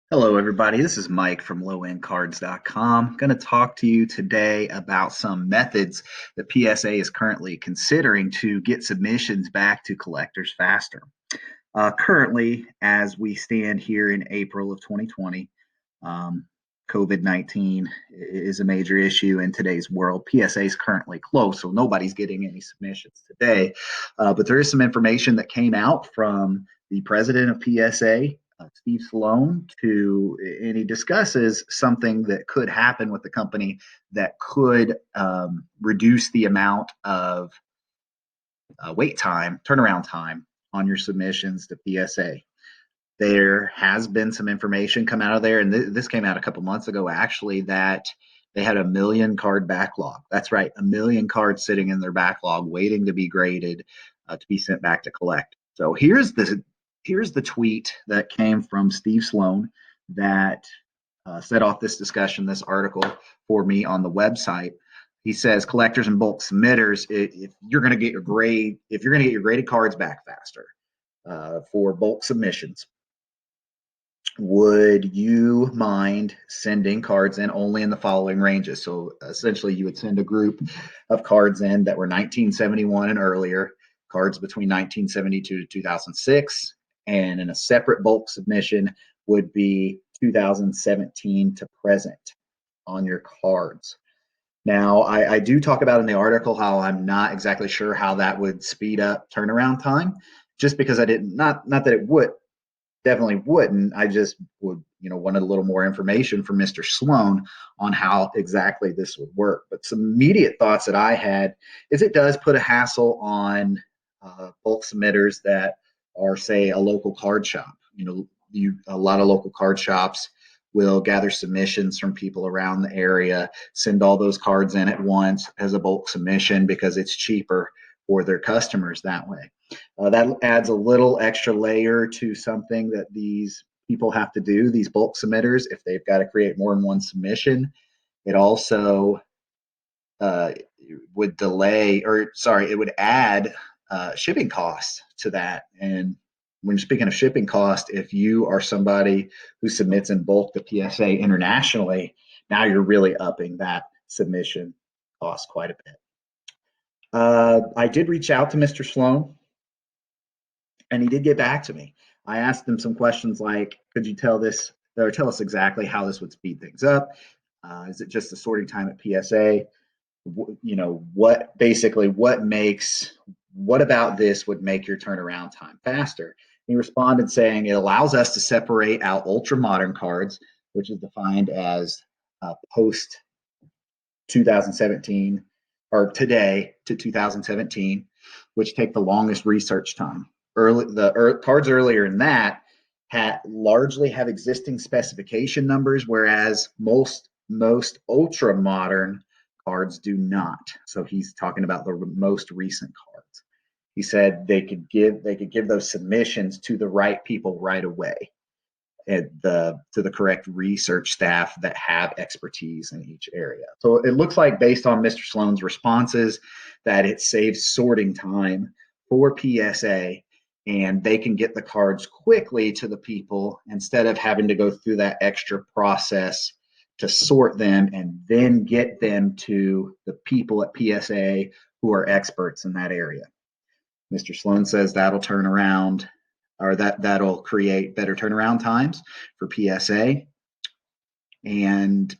Hello, everybody. This is Mike from lowendcards.com. I'm going to talk to you today about some methods that PSA is currently considering to get submissions back to collectors faster. Currently, as we stand here in April of 2020, um, COVID-19 is a major issue in today's world. PSA is currently closed, so nobody's getting any submissions today. But there is some information that came out from the president of PSA, Steve Sloan, and he discusses something that could happen with the company that could reduce the amount of wait time, turnaround time on your submissions to PSA. There has been some information come out of there, and this came out a couple months ago actually, that they had a million card backlog. That's right, a million cards sitting in their backlog waiting to be graded to be sent back to collect. So here's the tweet that came from Steve Sloan that set off this discussion, this article for me on the website. He says, collectors and bulk submitters, if you're going to get your graded cards back faster for bulk submissions, would you mind sending cards in only in the following ranges? So essentially, you would send a group of cards in that were 1971 and earlier, cards between 1972 to 2006, and in a separate bulk submission would be 2017 to present on your cards. Now, I do talk about in the article how I'm not exactly sure how that would speed up turnaround time, just because I didn't, not that it would, definitely wouldn't. I just would, wanted a little more information from Mr. Sloan on how exactly this would work. But some immediate thoughts that I had is it does put a hassle on bulk submitters that are, say, a local card shop. A lot of local card shops will gather submissions from people around the area, send all those cards in at once as a bulk submission because it's cheaper for their customers that way. That adds a little extra layer to something that these people have to do, these bulk submitters, if they've got to create more than one submission. It also would it would add shipping costs to that. And when you're speaking of shipping cost, if you are somebody who submits in bulk to PSA internationally, now you're really upping that submission cost quite a bit. I did reach out to Mr. Sloan, and he did get back to me. I asked him some questions like, could you tell us exactly how this would speed things up? Is it just the sorting time at PSA? What about this would make your turnaround time faster? He responded saying it allows us to separate out ultra modern cards, which is defined as post 2017 or today to 2017, which take the longest research time. Cards earlier in that largely have existing specification numbers, whereas most ultra modern cards do not. So he's talking about the most recent cards. He said they could give those submissions to the right people right away, to the correct research staff that have expertise in each area. So it looks like, based on Mr. Sloan's responses, that it saves sorting time for PSA, and they can get the cards quickly to the people instead of having to go through that extra process to sort them and then get them to the people at PSA who are experts in that area. Mr. Sloan says that'll turn around, or that'll create better turnaround times for PSA, and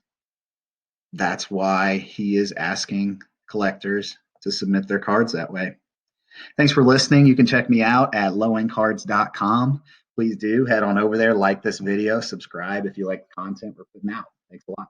that's why he is asking collectors to submit their cards that way. Thanks for listening. You can check me out at lowendcards.com. Please do head on over there, like this video, subscribe if you like the content we're putting out. Thanks a lot.